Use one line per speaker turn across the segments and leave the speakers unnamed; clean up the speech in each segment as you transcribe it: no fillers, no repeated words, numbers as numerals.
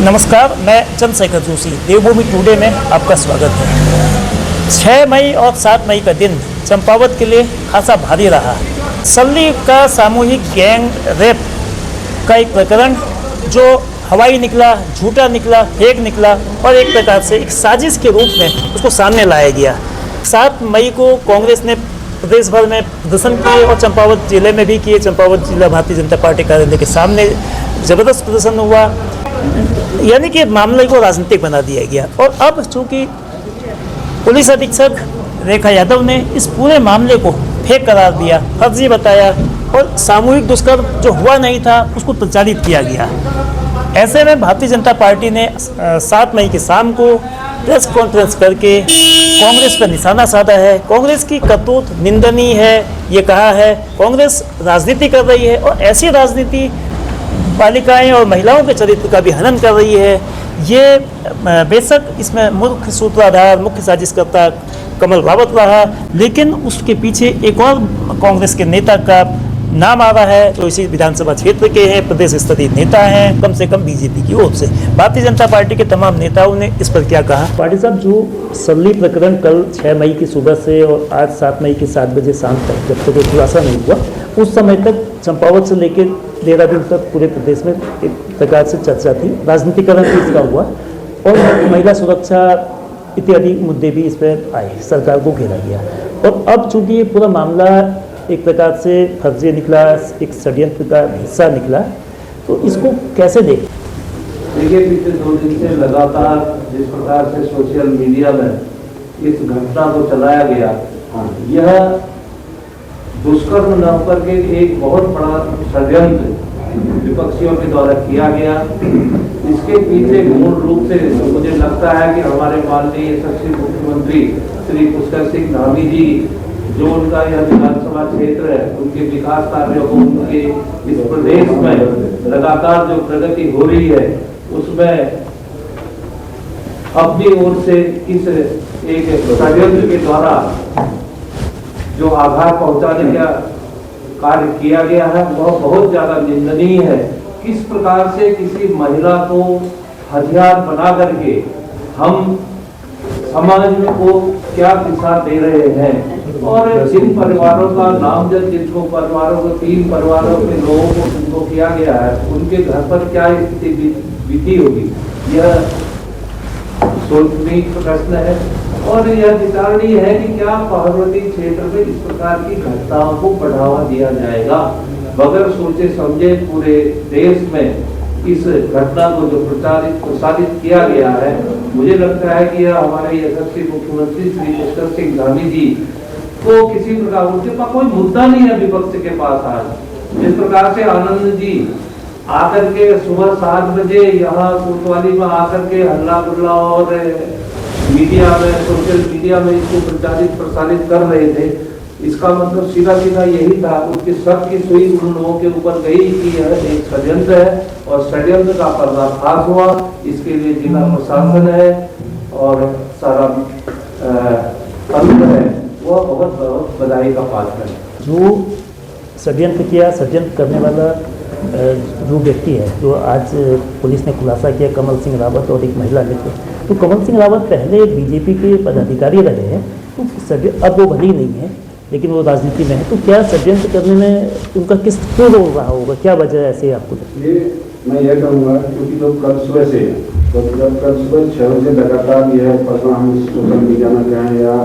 नमस्कार, मैं चंद्रशेखर जोशी। देवभूमि टुडे में आपका स्वागत है। 6 मई और 7 मई का दिन चंपावत के लिए खासा भारी रहा। सल्ली का सामूहिक गैंग रेप का एक प्रकरण जो हवाई निकला, झूठा निकला, फेक निकला और एक प्रकार से एक साजिश के रूप में उसको सामने लाया गया। 7 मई को कांग्रेस ने प्रदेश भर में प्रदर्शन किए और चंपावत जिले में भी किए। चंपावत जिला भारतीय जनता पार्टी कार्यालय के सामने ज़बरदस्त प्रदर्शन हुआ, यानी कि मामले को राजनीतिक बना दिया गया। और अब चूंकि पुलिस अधीक्षक रेखा यादव ने इस पूरे मामले को फेक करार दिया, फर्जी बताया और सामूहिक दुष्कर्म जो हुआ नहीं था उसको प्रचारित किया गया। ऐसे में भारतीय जनता पार्टी ने 7 मई की शाम को प्रेस कॉन्फ्रेंस करके कांग्रेस पर निशाना साधा है। कांग्रेस की करतूत निंदनीय है, ये कहा है। कांग्रेस राजनीति कर रही है और ऐसी राजनीति बालिकाएं और महिलाओं के चरित्र का भी हनन कर रही है। ये बेशक इसमें मुख्य सूत्रधार, मुख्य साजिशकर्ता कमल रावत रहा, लेकिन उसके पीछे एक और कांग्रेस के नेता का नाम आ रहा है जो इसी विधानसभा क्षेत्र के हैं, प्रदेश स्तरीय नेता हैं, कम से कम बीजेपी की ओर से। भारतीय जनता पार्टी के तमाम नेताओं ने इस पर क्या कहा। पार्टी साहब, जो सल्ली प्रकरण कल 6 मई की सुबह से और आज 7 मई के 7 बजे शाम तक जब तक कोई खुलासा नहीं हुआ, उस समय तक चंपावत से लेकर देहरादून तक पूरे प्रदेश में एक प्रकार से चर्चा थी, राजनीतिकरण भी इसका हुआ और महिला सुरक्षा इत्यादि मुद्दे भी इस पर आए, सरकार को घेरा गया। और अब चूंकि ये पूरा मामला एक प्रकार से फर्जी निकला, एक षड्यंत्र का हिस्सा निकला, तो इसको कैसे देखें?
देखिए, पिछले 2 दिन से लगातार जिस प्रकार से सोशल मीडिया में इस घटना को चलाया गया, यह दुष्कर्म न होकर के एक बहुत बड़ा षड्यंत्र विपक्षियों के द्वारा किया गया। इसके पीछे मूल रूप से मुझे लगता है कि हमारे माननीय यशस्वी मुख्यमंत्री श्री पुष्कर सिंह धामी जी, जो उनका यह विधानसभा क्षेत्र है, उनके विकास कार्यों को, उनके इस प्रदेश में लगातार जो प्रगति हो रही है उसमें अपनी ओर से इस एक षड्यंत्र के द्वारा जो आघात पहुंचाने का कार्य किया गया है वह बहुत ज्यादा निंदनीय है। किस प्रकार से किसी महिला को हथियार बना करके हम समाज में को क्या दिशा दे रहे हैं और जिन परिवारों का नामजद, जिनको परिवारों को 3 परिवारों के लोगों को जिनको किया गया है, उनके घर पर क्या स्थिति बीती होगी, यह सोचनीय प्रश्न है। और यह विचारणीय है कि क्या पार्वती क्षेत्र में इस प्रकार की घटनाओं को बढ़ावा दिया जाएगा। बगैर सोचे समझे पूरे देश में इस घटना को जो प्रसारित किया गया है, मुझे लगता है कि यह हमारे यशस्वी मुख्यमंत्री श्री पुष्कर सिंह धामी जी को किसी प्रकार, उनके पास कोई मुद्दा नहीं है विपक्ष के पास। आज जिस प्रकार से आनंद जी आकर के सुबह 7 बजे यहाँ कोतवाली में आकर के हल्ला गुल्ला और मीडिया में, सोशल मीडिया में इसको प्रसारित कर रहे थे, इसका मतलब सीधा सीधा यही था, उसकी शक की सुई उन लोगों के ऊपर गई कि यह एक षड्यंत्र है और षड्यंत्र का पर्दाफाश हुआ। इसके लिए जिला प्रशासन है और सारा तंत्र है, वह बहुत बधाई का पात्र है।
जो षड्यंत्र किया, षड्यंत्र करने वाला जो व्यक्ति है, जो आज पुलिस ने खुलासा किया, कमल सिंह रावत और एक महिला मित्र। तो कमल सिंह रावत पहले बीजेपी के पदाधिकारी रहे हैं, तो अब वो भले ही नहीं है, लेकिन वो राजनीति में है। तो क्या षड्यंत्र करने में उनका क्यों रोल रहा होगा, क्या वजह है ऐसे आपको?
मैं ये कहूँगा, क्योंकि लोग कल सुबह से, तो जब कल सुबह 6 बजे लगातार यह प्रश्न हम सोशल मीडिया में कहें या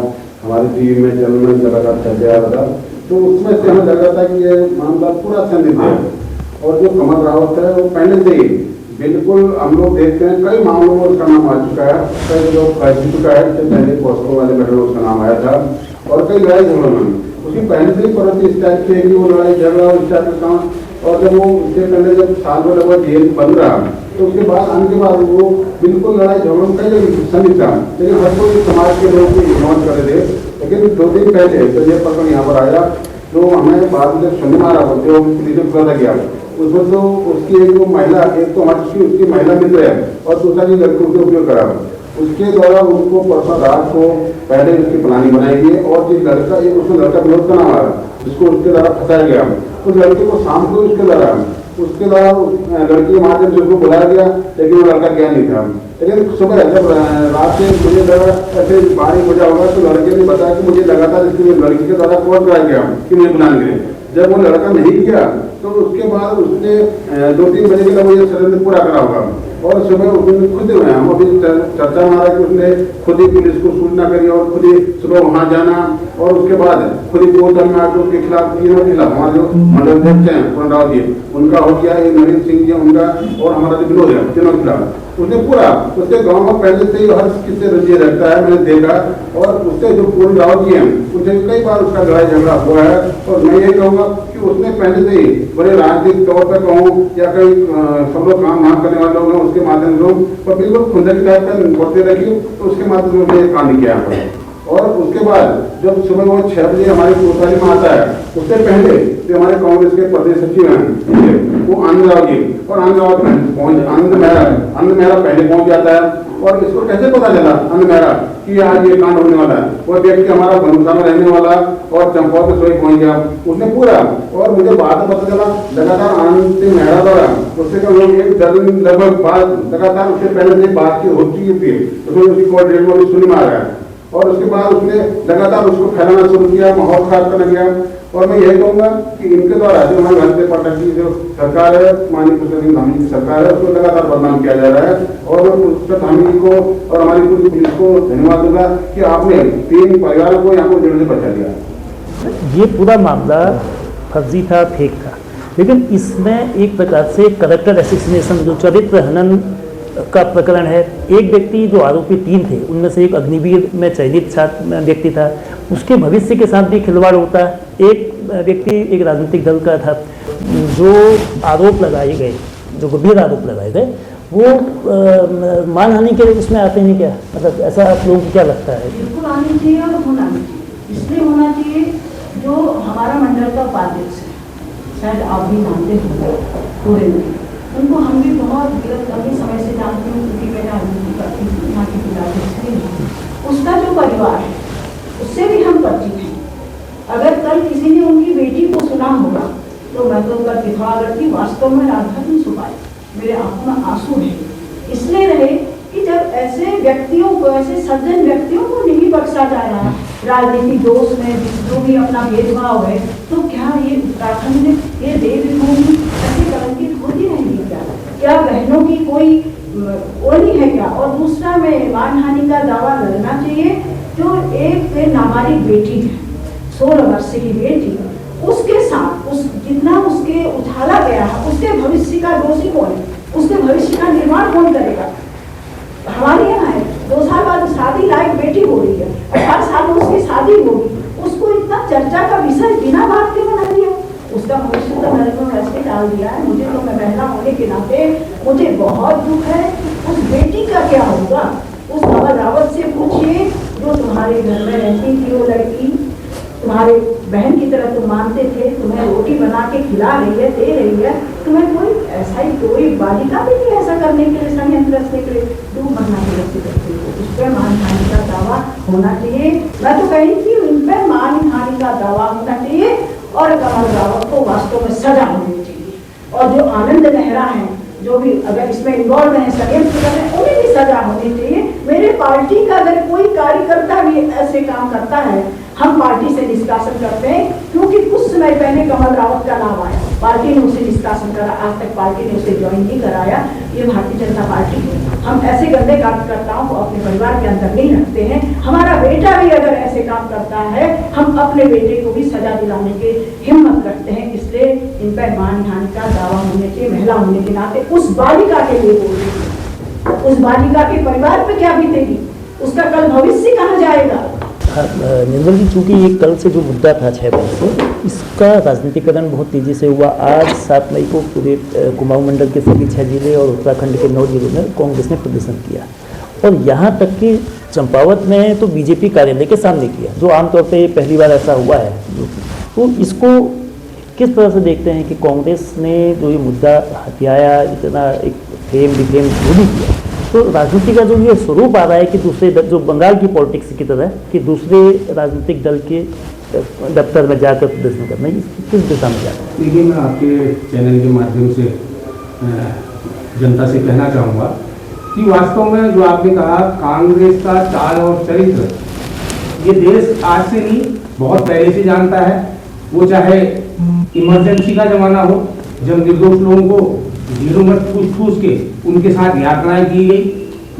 हमारे टीवी में चैनल में लगातार चलते आ रहा था, तो उसमें से हमें लग रहा था कि ये मामला पूरा संदिग्ध है। और जो कमल रावत है वो पहले से ही बिल्कुल, हम लोग देखते हैं कई मामलों में उसका नाम आ चुका है, कई लोग फैस चुका है। पहले पॉस्को वाले मैटर में उसका नाम आया था और कई लड़ाई झगड़ों में उसकी पहले से ही प्रवृत्ति इस टाइप की है कि वो लड़ाई झगड़ा और इस टाइप का काम। और जब वो उसके पहले जब साल भर लगभग जेल बंद रहा, तो उसके बाद आने के बाद वो बिल्कुल लड़ाई झगड़ों में कई संदिग्ध था, लेकिन हर कोई समाज के लोग इग्नोर कर रहे थे। लेकिन 2 दिन पहले तो ये प्रकरण यहाँ पर आया, तो हमें बाद में सुनने में आ रहा था, जो पुलिस ने पता गया उसमें तो उसकी एक वो महिला, एक तो हमारी उसकी महिला मित्र है और दूसरा जी लड़कों के उपयोग करा, उसके द्वारा उनको परसों रात को पहले उसकी प्लानिंग बनाई गई और जिस लड़का, एक उसमें लड़का विरोध का नाम आ रहा, जिसको उसके द्वारा फंसाया गया, उस लड़के को शाम को उसके द्वारा उसके द्वारा लड़की के माध्यम से उसको बुलाया गया, लेकिन वो लड़का गया नहीं था। लेकिन सुबह जब रात से मुझे लगा ऐसे 12 बजा होगा तो लड़के ने बताया कि मुझे लगातार इसकी लड़की के द्वारा कॉल कराया गया कि मुझे बुलाने के लिए। जब वो लड़का नहीं गया तो उसके बाद उसने 2-3 बजे के लिए मुझे षड्यंत्र पूरा करा होगा, और सुबह उसने खुद हम अभी चर्चा में आ रहा है कि उसने खुद ही पुलिस को सूचना करी और खुद ही सुबह वहाँ जाना, और उसके बाद खुद ही कोर्ट में आकर उसके खिलाफ तीनों खिलाफ हमारे जो मंडल अध्यक्ष हैं पूर्णराव जी, उनका हो गया, नवीन सिंह जी उनका, और हमारा जो विनोद है, तीनों खिलाफ उसने पूरा उसके गांव में पहले से ही हर किससे रंजित रहता है, मैंने देखा। और उससे जो पूर्णराव जी हैं उनसे कई बार उसका लड़ाई झगड़ा हुआ है, और मैं यही कहूँगा कि उसने पहले से ही बड़े राजनीतिक तौर पर कहूँ या कई सब लोग काम नाम करने वाले लोग हैं उसके माध्यम से पर बिल्कुल खुंदक टाइप का बढ़ते रखी, तो उसके माध्यम से काम किया है। और उसके बाद जब सुबह वो 6 बजे हमारे कोतवाली में आता है, उससे पहले जो हमारे कांग्रेस के प्रदेश सचिव हैं वो आनंद राव जी, और आनंद मेहरा पहले पहुंच जाता है। और इसको कैसे पता चला आनंद मेहरा कि आज ये कांड होने वाला है? वो व्यक्ति हमारा भरोसा में रहने वाला और चंपावत के सोई पहुंच गया उसने पूरा, और मुझे बाद में पता चला लगातार आनंद सिंह मेहरा द्वारा उससे एक दर्जन लगभग बात लगातार उससे पहले से बात की हो चुकी थी, उसमें उसकी कोर्ट डेट में सुनी मार है, और उसके बाद उसने लगातार उसको फैलाना शुरू किया, माहौल खराब करने गया। और मैं यही कहूँगा कि इनके द्वारा जो हमारे भारतीय पार्टी की जो सरकार है, माननीय पुष्कर सिंह धामी की सरकार है, उसको लगातार बदनाम किया जा रहा है। और मैं पुष्कर धामी जी को और हमारी पूरी पुलिस को धन्यवाद दूंगा कि आपने 3 परिवारों को यहाँ को जड़ से बचा लिया।
ये पूरा मामला फर्जी था, फेक था, लेकिन इसमें एक प्रकार से करेक्टर असैसिनेशन जो चरित्र हनन का प्रकरण है। एक व्यक्ति जो आरोपी 3 थे उनमें से एक अग्निवीर में चयनित छात्र व्यक्ति था, उसके भविष्य के साथ भी खिलवाड़ होता। एक व्यक्ति एक राजनीतिक दल का था। जो आरोप लगाए गए, जो गंभीर आरोप लगाए गए, वो मानहानि के उसमें आते नहीं क्या? मतलब ऐसा आप लोगों को क्या लगता है?
बिल्कुल आनी चाहिए और होना भी चाहिए। इसलिए होना चाहिए जो हमारा मंडल का उपाध्यक्ष है, शायद आप भी जानते होंगे पूरे में, उनको हम भी बहुत लंबे समय से जानते हैं, क्योंकि मैं राजनीति करती हूँ, यहाँ की जिलाध्यक्ष। उसका जो परिवार है उससे भी हम परिचित हैं। अगर कल किसी ने उनकी बेटी को सुना होगा तो मैं तो उनका दिखा करती वास्तव में राधा नहीं छुपाई, मेरे आंखों में आंसू है। इसलिए रहे कि जब ऐसे व्यक्तियों को, ऐसे सज्जन व्यक्तियों को नहीं बख्शा जा रहा राजनीतिक दोष में जो भी अपना भेदभाव है, तो क्या ये उत्तराखंड में ये देवी भूमि ऐसे कलंकित होती रहेगी क्या बहनों की कोई वो नहीं है क्या? और दूसरा में मानहानि का दावा लगना चाहिए। जो एक नाबालिग बेटी है, 16 वर्ष की बेटी, उसके साथ उस जितना उसके उछाला गया है, उसके भविष्य का दोषी कौन है? उसके भविष्य का निर्माण कौन करेगा? हमारे यहाँ है 2 साल बाद शादी लायक बेटी हो रही है, 18 साल में उसकी शादी होगी, उसको इतना चर्चा का विषय बिना बात के बना दिया। उसका भविष्य तो मैंने तो वैसे डाल दिया है। मुझे तो मैं महिला होने के नाते मुझे बहुत दुख है। उस बेटी का क्या होगा? उस कमल रावत से पूछिए जो तुम्हारे घर में रहती थी, वो लड़की तुम्हारे बहन की तरह तुम मानते थे, तुम्हें रोटी बना के खिला रही है, दे रही है, तुम्हें कोई ऐसा ही कोई बालिका भी नहीं ऐसा करने के लिए, संयंत्र रखने के लिए डूब मरना के रखते करती हो। उस पर मानहानि का दावा होना चाहिए। मैं तो कही थी उन पर मानहानि का दावा होना चाहिए और कमल रावत को वास्तव में सजा होनी चाहिए। और जो आनंद मेहरा हैं, जो भी अगर इसमें इन्वॉल्व है, षड्यंत्र कर रहे हैं, उन्हें भी सजा होनी चाहिए। मेरे पार्टी का अगर कोई कार्यकर्ता भी ऐसे काम करता है, हम पार्टी से निष्कासन करते हैं, क्योंकि कुछ समय पहले कमल रावत का नाम आया, पार्टी ने उसे निष्कासन करा, आज तक पार्टी ने उसे ज्वाइन नहीं कराया। ये भारतीय जनता पार्टी है। हम ऐसे गंदे कार्यकर्ताओं को अपने परिवार के अंदर नहीं रखते हैं। हमारा बेटा भी अगर ऐसे काम करता है, हम अपने बेटे को भी सजा दिलाने की हिम्मत रखते हैं। इसलिए इन पर मानहानि का दावा होने के, महिला होने के नाते उस बालिका के लिए बोल रही है, उस बालिका के परिवार पे क्या बीतेगी, उसका कल भविष्य कहाँ जाएगा?
निर्मल जी, चूँकि ये कल से जो मुद्दा था 6 वर्ष से, इसका राजनीतिकरण बहुत तेज़ी से हुआ। आज 7 मई को पूरे कुमाऊं मंडल के सभी 6 जिले और उत्तराखंड के 9 जिलों में कांग्रेस ने प्रदर्शन किया, और यहाँ तक कि चंपावत में तो बीजेपी कार्यालय के सामने किया, जो आमतौर पे पहली बार ऐसा हुआ है। तो इसको किस तरह से देखते हैं कि कांग्रेस ने जो ये मुद्दा हथियाया, इतना एक फेम डिफेम जो भी किया, तो राजनीति का जो ये स्वरूप आ रहा है कि दूसरे जो बंगाल की पॉलिटिक्स की तरह कि दूसरे राजनीतिक दल के दफ्तर में जाकर प्रदर्शन करना, ये किस दिशा में जाना है?
देखिए, मैं आपके चैनल के माध्यम से जनता से कहना चाहूँगा कि वास्तव में जो आपने कहा कांग्रेस का चाल और चरित्र ये देश आज से नहीं बहुत पहले से जानता है। वो चाहे इमरजेंसी का जमाना हो, जब निर्दोष लोगों को जेलों में ठूस के उनके साथ यातनाएं की गई,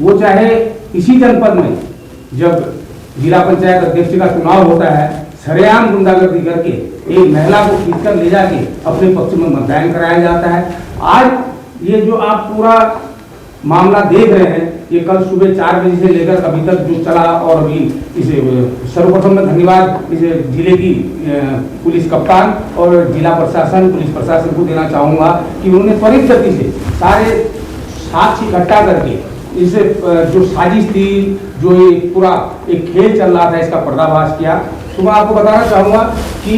वो चाहे इसी जनपद में जब जिला पंचायत अध्यक्ष का चुनाव होता है, सरेआम गुंडागर्दी करके एक महिला को खींचकर ले जाके अपने पक्ष में मतदान कराया जाता है। आज ये जो आप पूरा मामला देख रहे हैं, ये कल सुबह 4 बजे से लेकर अभी तक जो चला, और अभी इसे सर्वप्रथम मैं धन्यवाद इसे जिले की पुलिस कप्तान और जिला प्रशासन, पुलिस प्रशासन को देना चाहूँगा कि उन्होंने त्वरित गति से सारे साक्ष्य इकट्ठा करके इसे जो साजिश थी, जो ये पूरा एक खेल चल रहा था, इसका पर्दाफाश किया। तो मैं आपको बताना चाहूँगा कि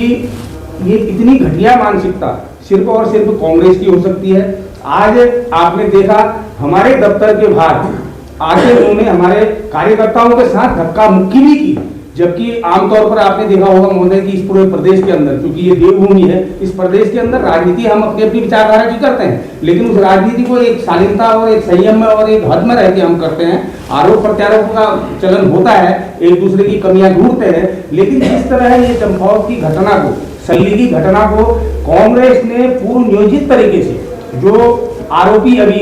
ये इतनी घटिया मानसिकता सिर्फ और सिर्फ कांग्रेस की हो सकती है। आज आपने देखा हमारे दफ्तर के बाहर आके उन्होंने हमारे कार्यकर्ताओं के साथ धक्का मुक्की भी की, जबकि आमतौर पर आपने देखा होगा महोदय कि इस पूरे प्रदेश के अंदर, क्योंकि ये देवभूमि है, इस प्रदेश के अंदर राजनीति हम अपनी अपनी विचारधारा की करते हैं, लेकिन उस राजनीति को एक शालीनता और एक संयम में और एक हद में रह के हम करते हैं। आरोप प्रत्यारोप का चलन होता है, एक दूसरे की कमियां ढूंढते हैं, लेकिन जिस तरह ये चंपावत की घटना को, सल्ली की घटना को कांग्रेस ने पूर्व नियोजित तरीके से, जो आरोपी अभी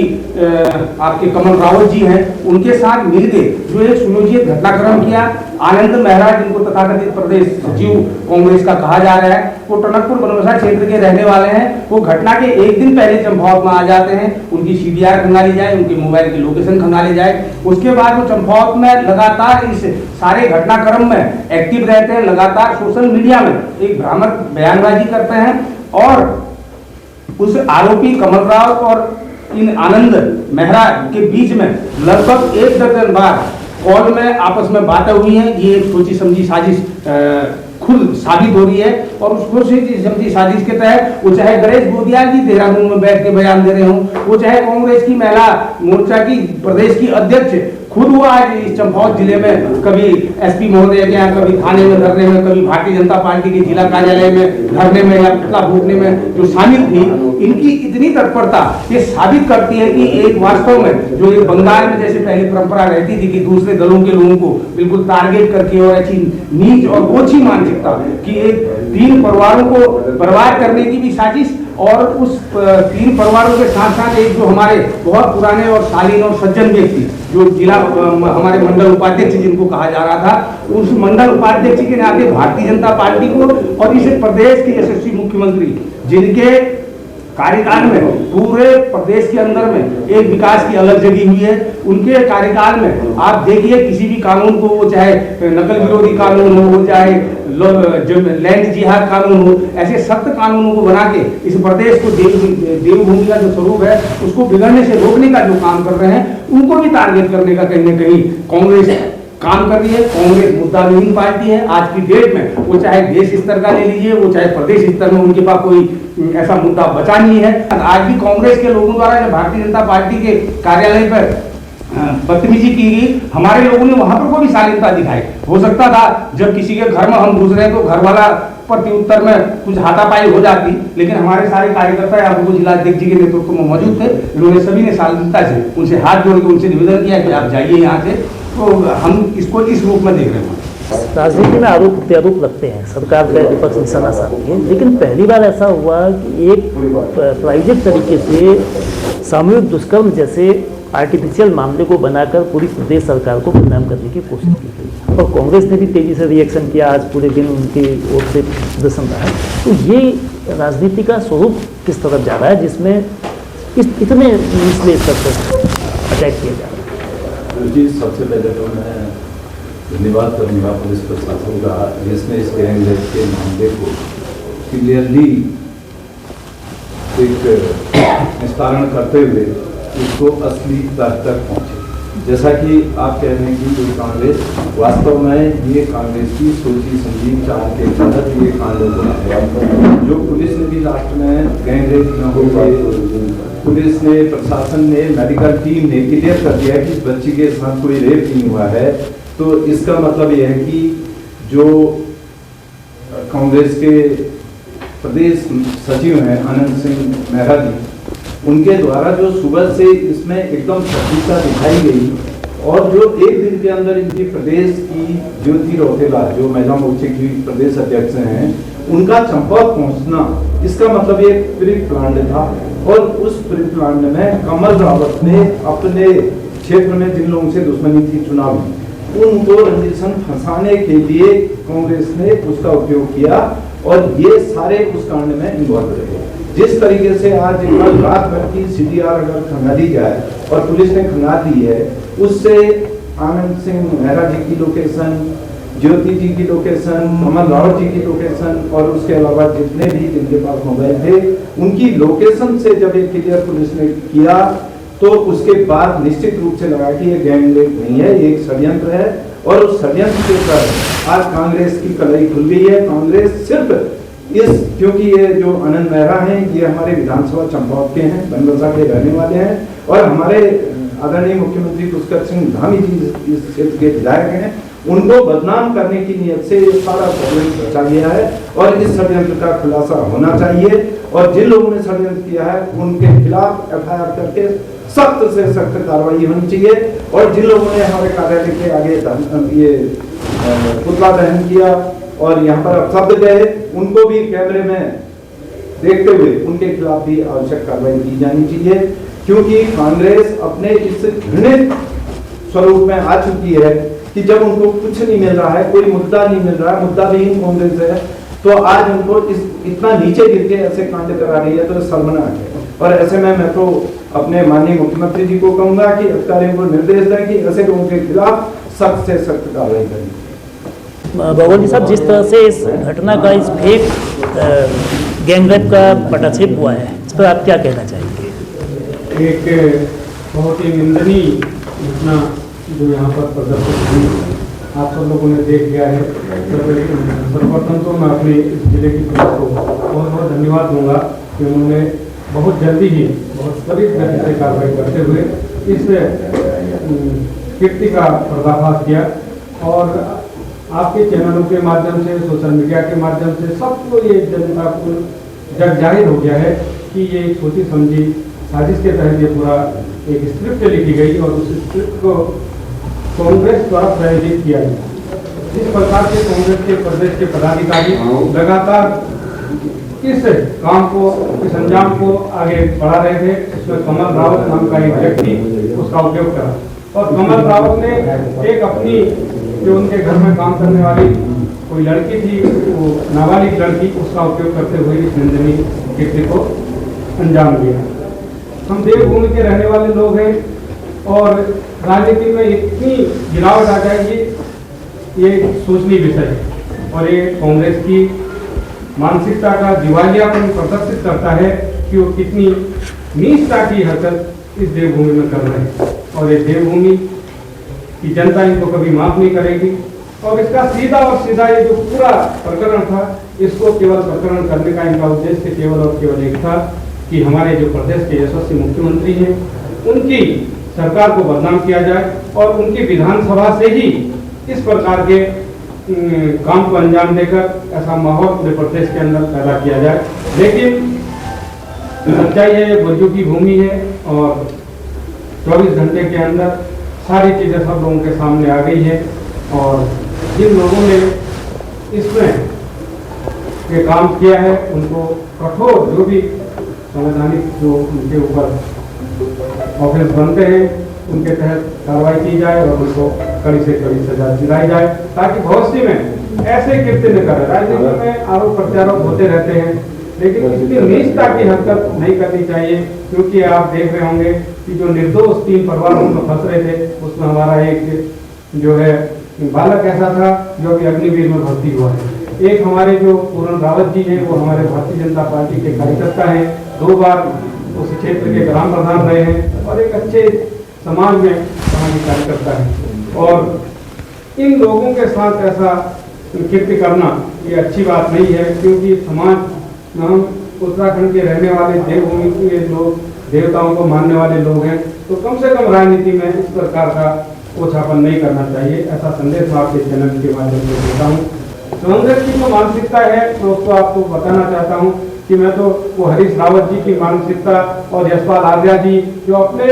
आपके कमल रावत जी हैं, उनके साथ मिलके जो एक सुनियोजित घटनाक्रम किया। आनंद मेहरा, जिनको तथाकथित प्रदेश सचिव कांग्रेस का कहा जा रहा है, वो टनकपुर बनवसा क्षेत्र के रहने वाले हैं। वो घटना के एक दिन पहले चंपावत में आ जाते हैं, उनकी CDR खंगाली जाए, उनके मोबाइल की लोकेशन खंगाली जाए। उसके बाद वो चंपावत में लगातार इस सारे घटनाक्रम में एक्टिव रहते हैं, लगातार सोशल मीडिया में एक भ्रामक बयानबाजी करते हैं, और उस आरोपी कमल राव और इन आनंद मेहरा के बीच में लगभग 1 दर्जन बार कॉल में आपस में बातें हुई हैं। ये एक सोची समझी साजिश खुद साबित हो रही है, और उस सोची समझी साजिश के तहत वो चाहे गणेश गोदियाल जी देहरादून में बैठ के बयान दे रहे हों, वो चाहे कांग्रेस की महिला मोर्चा की प्रदेश की अध्यक्ष खुद वो आज इस चंपावत जिले में कभी SP महोदय के यहाँ, कभी थाने में धरने में, कभी भारतीय जनता पार्टी के जिला कार्यालय में धरने में या पुतला फूकने में जो शामिल थी, इनकी इतनी तत्परता ये साबित करती है कि एक वास्तव में जो ये बंगाल में जैसे पहले परंपरा रहती थी कि दूसरे दलों के लोगों को बिल्कुल टारगेट करके और ऐसी नीच और ओछी मानसिकता कि एक 3 परिवारों को बर्बाद करने की भी साजिश, और उस 3 परिवारों के साथ साथ एक जो हमारे बहुत पुराने और शालीन और सज्जन व्यक्ति जो जिला हमारे मंडल उपाध्यक्ष जिनको कहा जा रहा था, उस मंडल उपाध्यक्ष के नाते भारतीय जनता पार्टी को और इस प्रदेश के यशस्वी मुख्यमंत्री जिनके कार्यकाल में पूरे प्रदेश के अंदर में एक विकास की अलग जगी हुई है, उनके कार्यकाल में आप देखिए किसी भी कानून को, वो चाहे नकल विरोधी कानून हो, चाहे लैंड जिहाद कानून हो, ऐसे सख्त कानूनों को बना के इस प्रदेश को देवभूमि का जो स्वरूप है उसको बिगड़ने से रोकने का जो काम कर रहे हैं, उनको भी टारगेट करने का कहीं न कहीं कांग्रेस काम कर रही है। कांग्रेस मुद्दा विहीन पार्टी है आज की डेट में, वो चाहे देश स्तर का ले लीजिए, वो चाहे प्रदेश स्तर में, उनके पास कोई ऐसा मुद्दा बचा नहीं है। आज भी कांग्रेस के लोगों द्वारा जब भारतीय जनता पार्टी के कार्यालय पर बदतमीजी की गई, हमारे लोगों ने वहां पर को भी शालीनता दिखाई। हो सकता था जब किसी के घर में हम घुस रहे तो घर वाला प्रत्युत्तर में कुछ हाथापाई हो जाती, लेकिन हमारे सारे कार्यकर्ता यहाँ पर जिलाध्यक्ष जी के नेतृत्व में मौजूद थे। इन्होंने सभी ने शालीनता से उनसे हाथ जोड़ के उनसे निवेदन किया कि आप जाइए यहाँ से। तो हम इसको इस रूप में देख रहे हैं।
राजनीति में आरोप प्रत्यारोप लगते हैं, सरकार का विपक्ष निशाना साधती है, लेकिन पहली बार ऐसा हुआ कि एक प्रायोजिक तरीके से सामूहिक दुष्कर्म जैसे आर्टिफिशियल मामले को बनाकर पूरी प्रदेश सरकार को बदनाम करने की कोशिश की गई, और कांग्रेस ने भी तेजी से रिएक्शन किया। आज पूरे दिन उनकी ओर से प्रदर्शन रहा। तो ये राजनीति का स्वरूप किस तरफ जा रहा है जिसमें इतने निचले स्तर पर अटैक किया जा रहा है?
जी, सबसे पहले तो मैं धन्यवाद करूँगा पुलिस प्रशासन का, जिसने इस गैंग रेप के मामले को क्लियरली एक निस्तारण करते हुए इसको असली तह तक पहुँचे। जैसा कि आप कह रहे हैं कि जो कांग्रेस वास्तव में ये कांग्रेस की सोची समझी चाल के तहत ये कांडों को किया, जो पुलिस ने भी लास्ट में गैंग रेप न हो गए, पुलिस ने, प्रशासन ने, मेडिकल टीम ने क्लियर कर दिया कि इस बच्ची के साथ कोई रेप नहीं हुआ है। तो इसका मतलब यह है कि जो कांग्रेस के प्रदेश सचिव हैं आनंद सिंह मेहरा जी, उनके द्वारा जो सुबह से इसमें एकदम सटीकता दिखाई गई और जो एक दिन के अंदर इनकी प्रदेश की ज्योति रौतेला जो महिला मोर्चे की प्रदेश अध्यक्ष हैं, उनका चंपावत पहुंचना, इसका मतलब ये प्री प्लान्ड था। और उस प्री प्लान्ड में कमल रावत ने अपने क्षेत्र में जिन लोगों से दुश्मनी थी चुनाव में, उनको रंजिशन फंसाने के लिए कांग्रेस ने उसका उपयोग किया और ये सारे उस कांड में इन्वॉल्व रहे। जिस तरीके से आज कल रात भर की सीडीआर अगर खंगाली जाए और पुलिस ने खंगाल दी है, उससे आनंद सिंह मेहरा जी की लोकेशन, ज्योति जी की लोकेशन, कमल रावत जी की लोकेशन और उसके अलावा जितने भी जिनके पास मोबाइल थे उनकी लोकेशन से जब एक क्लियर पुलिस ने किया तो उसके बाद निश्चित रूप से लगा कि ये गैंगरेप नहीं है, ये एक षड्यंत्र है। और उस षड्यंत्र के तहत आज कांग्रेस की कलई खुल गई है। कांग्रेस सिर्फ इस, क्योंकि ये जो आनंद मेहरा हैं ये हमारे विधानसभा चंपावत के हैं, बनबसा के रहने वाले हैं और हमारे आदरणीय मुख्यमंत्री पुष्कर सिंह धामी जी इस क्षेत्र के विधायक हैं, उनको बदनाम करने की नियत से ये सारा षड्यंत्र रचा गया है और इस षड्यंत्र का खुलासा होना चाहिए और जिन लोगों ने षड्यंत्र किया है उनके खिलाफ एफआईआर करके सख्त से सख्त कार्रवाई होनी चाहिए। और जिन लोगों ने हमारे कार्यालय के आगे ये पुतला दहन किया और यहाँ पर अपशब्द गए, उनको भी कैमरे में देखते हुए उनके खिलाफ भी आवश्यक कार्रवाई की जानी चाहिए, क्योंकि कांग्रेस अपने इस घृणित स्वरूप में आ चुकी है कि जब उनको कुछ नहीं मिल रहा है, कोई मुद्दा नहीं मिल रहा है, मुद्दा भी कांग्रेस है, तो आज उनको इतना नीचे गिर के ऐसे कांड करा रही है तो शर्मनाक है। और ऐसे में मैं तो अपने माननीय मुख्यमंत्री जी को कहूंगा कि अधिकारियों को निर्देश दें कि ऐसे लोगों के खिलाफ सख्त से सख्त कार्रवाई करें।
भगवान जी साहब, जिस तरह से इस घटना का, इस फेक गैंगरेप का पटाक्षेप हुआ है, इस पर आप क्या कहना चाहेंगे?
एक बहुत ही निंदनीय घटना जो यहाँ पर प्रदर्शित हुई, आप सब लोगों ने देख लिया है। सर्वप्रथम तो मैं अपने इस जिले की पुलिस को बहुत बहुत धन्यवाद दूंगा कि उन्होंने बहुत जल्दी ही बहुत त्वरित गति से कार्रवाई करते हुए इस कृत्य का पर्दाफाश किया और आपके चैनलों के माध्यम से, सोशल मीडिया के माध्यम से सबको ये जनता को जग जाहिर हो गया है कि ये एक सोची समझी साजिश के तहत ये पूरा एक स्क्रिप्ट लिखी गई और उस स्क्रिप्ट को कांग्रेस द्वारा प्रायोजित किया गया। इस प्रकार से कांग्रेस के प्रदेश के पदाधिकारी लगातार इस काम को, इस अंजाम को आगे बढ़ा रहे थे। इसमें कमल रावत नाम का एक व्यक्ति उसका उपयोग करा और कमल रावत ने एक अपनी जो उनके घर में काम करने वाली कोई लड़की थी, वो नाबालिग लड़की, उसका उपयोग करते हुए इस निंदनीय कृत्य को अंजाम दिया। हम देवभूमि के रहने वाले लोग हैं और राजनीति में इतनी गिरावट आ जाएगी ये सोचनीय विषय है और ये कांग्रेस की मानसिकता का दिवालियापन प्रदर्शित करता है कि वो कितनी नीचता की हरकत इस देवभूमि में कर रहे हैं और ये देवभूमि की जनता इनको कभी माफ नहीं करेगी। और इसका सीधा और सीधा ये जो पूरा प्रकरण था, इसको केवल प्रकरण करने का इनका उद्देश्य केवल और केवल एक था कि हमारे जो प्रदेश के यशस्वी मुख्यमंत्री हैं उनकी सरकार को बदनाम किया जाए और उनकी विधानसभा से ही इस प्रकार के काम को अंजाम देकर ऐसा माहौल पूरे प्रदेश के अंदर पैदा किया जाए। लेकिन सच्चाई है, ये बज्जू की भूमि है और 24 घंटे के अंदर सारी चीज़ें सब लोगों के सामने आ गई है और जिन लोगों ने इसमें ये काम किया है उनको कठोर, जो भी संवैधानिक जो उनके ऊपर ऑफेंस बनते हैं उनके तहत कार्रवाई की जाए और उनको कड़ी से कड़ी सजा दिलाई जाए ताकि भविष्य में ऐसे कृत्य न करें। राजनीति में आरोप प्रत्यारोप होते रहते हैं लेकिन इसकी नीचता की हरकत नहीं करनी चाहिए, क्योंकि आप देख रहे होंगे कि जो निर्दोष 3 परिवार उसमें फंस रहे थे, उसमें हमारा एक जो है बालक ऐसा था जो अभी अग्निवीर में भर्ती हुआ है। एक हमारे जो पूरन रावत जी हैं वो हमारे भारतीय जनता पार्टी के कार्यकर्ता हैं, 2 बार उस क्षेत्र के ग्राम प्रधान रहे हैं और एक अच्छे समाज में सामाजिक कार्यकर्ता है। और इन लोगों के साथ ऐसा कृत्य करना ये अच्छी बात नहीं है, क्योंकि समाज में हम उत्तराखंड के रहने वाले देवभूमि के लोग, देवताओं को मानने वाले लोग हैं, तो कम से कम राजनीति में इस प्रकार का ओछापन नहीं करना चाहिए। ऐसा संदेश मैं आपके चैनल के माध्यम से देता हूँ कांग्रेस की जो मानसिकता है तो उसको आपको बताना चाहता हूँ कि मैं तो वो हरीश रावत जी की मानसिकता और यशपाल आर्या जी जो अपने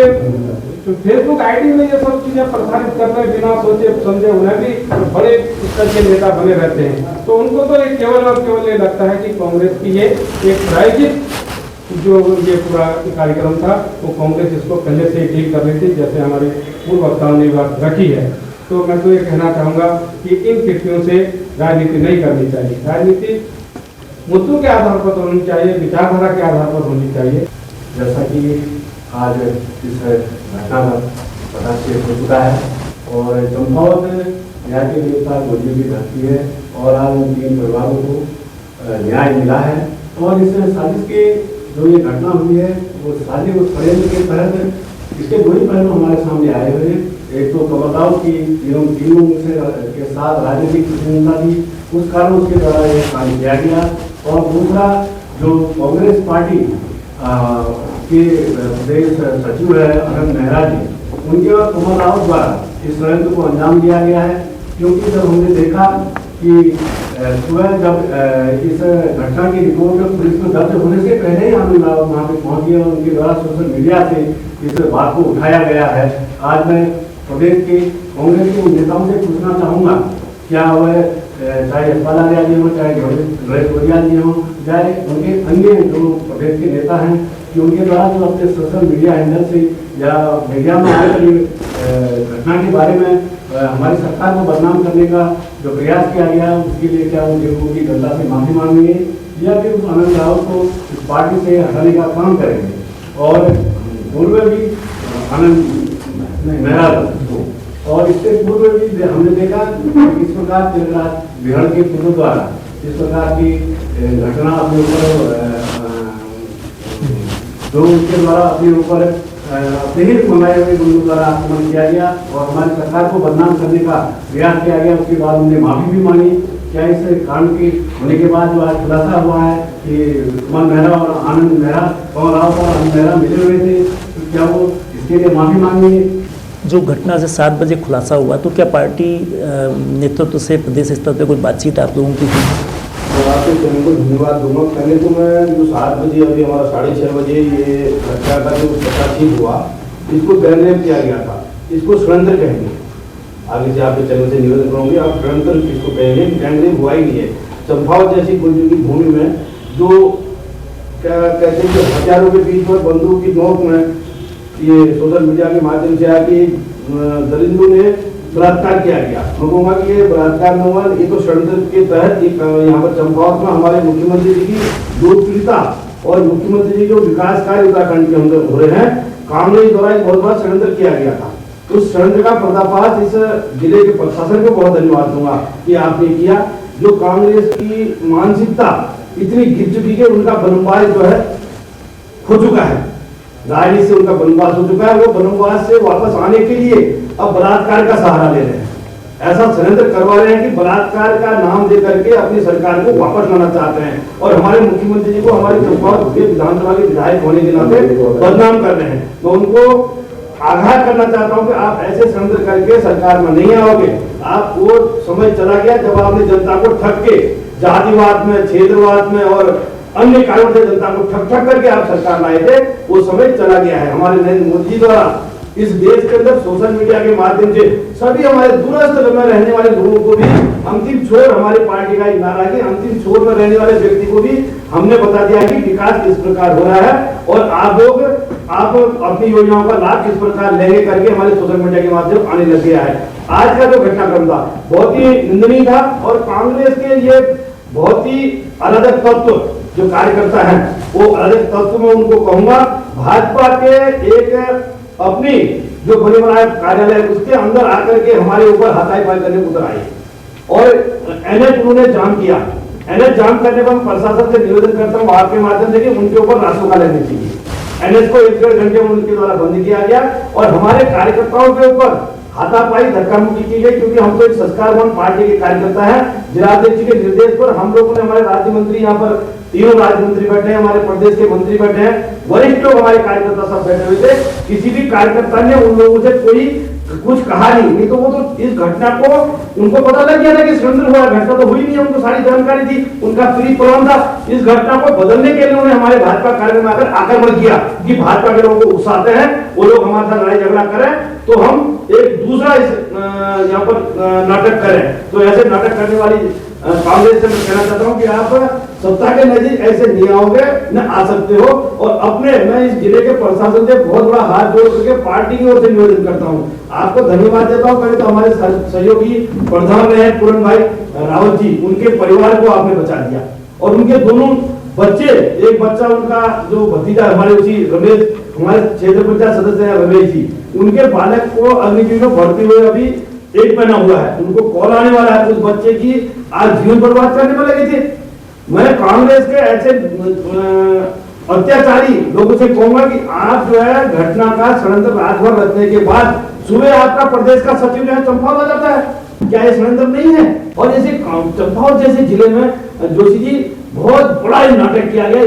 फेसबुक आईडी में ये सब चीजें प्रसारित करते हैं बिना सोचे समझे, उन्हें भी बड़े स्तर के नेता बने रहते हैं, तो उनको तो एक केवल और केवल ये लगता है कि कांग्रेस की ये एक प्रायोजित जो ये पूरा कार्यक्रम था वो कांग्रेस इसको पहले से डील कर रही थी, जैसे हमारे पूर्व वक्ताओं ने बात रखी है। तो मैं तो ये कहना चाहूँगा कि इन तिथियों से राजनीति नहीं करनी चाहिए। राजनीति मुद्दों के आधार पर तो होनी चाहिए, विचारधारा के आधार पर होनी चाहिए।
जैसा कि आज इस घटना का पटाक्षेप हो चुका है और चंपावत न्याय के देवता गोली की धरती है और आज उन 3 परिवारों को न्याय मिला है और इस साजिश के जो ये घटना हुई है वो साजिश उस षड्यंत्र के तहत इसके 2 ही पहलू हमारे सामने आए हुए हैं। एक तो कमलराव की तीनों से के साथ राजनीतिक प्रतिनिधिता थी, उस कारण उसके द्वारा यह कार्य किया गया और दूसरा जो कांग्रेस पार्टी के प्रदेश सचिव है अनंत मेहरा जी, उनके और कमलराव द्वारा इस षड्यंत्र को अंजाम दिया गया है। क्योंकि जब हमने देखा कि सुबह जब इस घटना की रिपोर्ट पुलिस में दर्ज होने से पहले ही हम वहाँ पे पहुँच गए और उनके द्वारा सोशल मीडिया से इस बात को उठाया गया है। आज मैं प्रदेश के कांग्रेस के नेताओं से पूछना चाहूँगा, क्या वह चाहे यशपाल आर्या जी हों, चाहे गणेश गोरिया जी हों, चाहे उनके अन्य जो प्रदेश के नेता हैं, कि उनके द्वारा जो अपने सोशल मीडिया हैंडल से या मीडिया में आने घटना के बारे में हमारी सरकार को बदनाम करने का जो प्रयास किया गया उसके लिए क्या वो देवभूमि की जनता से माफी मांगेंगे या फिर उस आनंद रावत को इस पार्टी से हटाने का काम करेंगे। और पूर्व भी आनंद मेहरा और इससे पूर्व भी हमने देखा इस प्रकार बिहार के पूर्व द्वारा इस प्रकार की घटना अपने ऊपर जो उसके द्वारा अपने ऊपर अपने ही मंगाए हुए गुंडों द्वारा आक्रमण किया गया और हमारी सरकार को बदनाम करने का प्रयास किया गया। उसके बाद उन्होंने माफी भी मांगी। क्या इस कांड की होने के बाद जो आज खुलासा हुआ है कि कमल मेहरा और आनंद मेहरा, कमलराव और आनंद मेहरा मिले हुए थे, तो क्या वो इसके लिए माफी मांगेंगे?
जो घटना से 7 बजे खुलासा हुआ, तो क्या पार्टी नेतृत्व से प्रदेश स्तर पर कोई बातचीत आप लोगों की थी?
आपके चैनल को धन्यवाद दूंगा। पहले तो मैं जो 7 बजे अभी हमारा 6:30 बजे ये घटना का जो प्रकाशित हुआ, इसको गैररेप किया गया था, इसको षड्यंत्र कहेंगे। आगे से आपके चैनल से निवेदन करूँगी, आप षड्यंत्र किसको कहेंगे? गैररेप हुआ ही नहीं है। चंपावत जैसी गुंजू की भूमि में जो क्या कहते हैं कि हजारों के बीच पर बंदूक की नोक में ये सोशल मीडिया के माध्यम से आके दरिंदों ने बलात्कार किया गया। मैं कहूँगा कि ये बलात्कार न हुआ, ये तो षड्यंत्र के तहत यहाँ पर चंपावत में हमारे मुख्यमंत्री जी की जो पीड़िता और मुख्यमंत्री जी जो विकास कार्य उत्तराखंड के अंदर हो रहे हैं, कांग्रेस द्वारा एक बहुत बड़ा षड्यंत्र किया गया था। उस षड्यंत्र का पर्दाफाश इस जिले के प्रशासन को बहुत धन्यवाद दूंगा कि आपने किया। जो कांग्रेस की मानसिकता इतनी गिर चुकी है, उनका बनवास जो है हो चुका है, राजनीति से उनका बनवास हो चुका है। वो बनवास से वापस आने के लिए अब बलात्कार का सहारा ले रहे हैं, ऐसा षड्यंत्र करवा रहे हैं कि बलात्कार का नाम दे करके अपनी सरकार को वापस लाना चाहते हैं और हमारे मुख्यमंत्री जी को हमारे चंपावत विधानसभा के विधायक होने के नाते बदनाम कर रहे हैं। तो उनको आगाह करना चाहता हूं कि आप ऐसे षड्यंत्र करके सरकार में नहीं आओगे। आप वो समय चला गया जब आपने जनता को ठग के जातिवाद में, क्षेत्रवाद में और अन्य कारणों से जनता को ठग करके आप सरकार लाए थे, वो समय चला गया है। हमारे नरेंद्र मोदी द्वारा इस देश के अंदर सोशल मीडिया के माध्यम से सभी हमारे दूरस्थ में रहने वाले लोगों को भी अंतिम छोर हमारी पार्टी का नारा है कि अंतिम छोर में रहने वाले व्यक्ति को भी हमने बता दिया कि विकास किस प्रकार हो रहा है और आप लोग अपनी योजनाओं का लाभ किस प्रकार लेंगे करके हमारे सोशल मीडिया के माध्यम आने लग गया है। आज का जो घटनाक्रम था बहुत ही निंदनीय था और कांग्रेस के ये बहुत ही अराजक तत्व जो कार्यकर्ता है, वो अराजक तत्व में उनको कहूंगा, भाजपा के एक अपनी जो बड़े बड़ा कार्यालय उसके अंदर आकर के हमारे ऊपर हाथापाई करने उतर आए और एनएच उन्होंने जाम किया। एनएच जाम करने पर प्रशासन से निवेदन करता हूँ आपके माध्यम से कि उनके ऊपर रासुका लेनी चाहिए। एनएच को 1-1.5 घंटे में उनके द्वारा बंद किया गया और हमारे कार्यकर्ताओं के ऊपर हाथापाई धक्का मुक्की की गई, क्योंकि हम तो एक संस्कारवान पार्टी के कार्यकर्ता हैं। जिलाध्यक्ष जी के निर्देश पर हम लोगों ने, हमारे राज्य मंत्री यहाँ पर तीनों राज्य मंत्री बैठे हैं, हमारे प्रदेश के मंत्री बैठे हैं, वरिष्ठ लोग हमारे कार्यकर्ता सब बैठे हुए थे। किसी भी कार्यकर्ता ने उन लोगों से कोई
कुछ कहा नहीं तो वो तो इस घटना को उनको पता लग गया था कि सिलेंडर हुआ, घटना तो हुई नहीं है, उनको सारी जानकारी थी, उनका फ्री प्रोग्राम था। इस घटना को बदलने के लिए उन्होंने हमारे भाजपा कार्यक्रम में आकर आक्रमण किया कि भाजपा के लोगों को उकसाते हैं, वो लोग हमारे साथ लड़ाई झगड़ा करें तो हम एक दूसरा यहाँ पर नाटक करें। तो ऐसे नाटक करने वाली कांग्रेस से मैं कहना चाहता हूँ कि आप सत्ता के नजदीक ऐसे नहीं आओगे, न आ सकते हो। और अपने मैं इस जिले के प्रशासन से बहुत बड़ा हाथ जोड़ करके पार्टी की ओर से निवेदन करता हूँ, आपको धन्यवाद देता हूँ। पहले तो हमारे सहयोगी प्रधान रहे पूरन भाई रावत जी, उनके परिवार को आपने बचा दिया और उनके दोनों बच्चे, एक बच्चा उनका जो भतीजा हमारे उसी रमेश, हमारे क्षेत्र पंचायत सदस्य है रमेश जी, उनके बालक को अग्निवीर में भर्ती हुए अभी 1 महीना हुआ है, उनको कॉल आने वाला है। उस बच्चे की आज जीवन बर्बाद करने में लगे थे। मैं कांग्रेस के ऐसे अत्याचारी लोगों से कहूंगा कि आप जो है घटना का षड्यंत्र रात भर रखने के बाद सुबह आपका प्रदेश का सचिव जो है चंपावत जाता है, क्या ये षड्यंत्र नहीं है? और जैसे चंपावत जैसे जिले में जोशी जी बहुत बड़ा नाटक किया गया।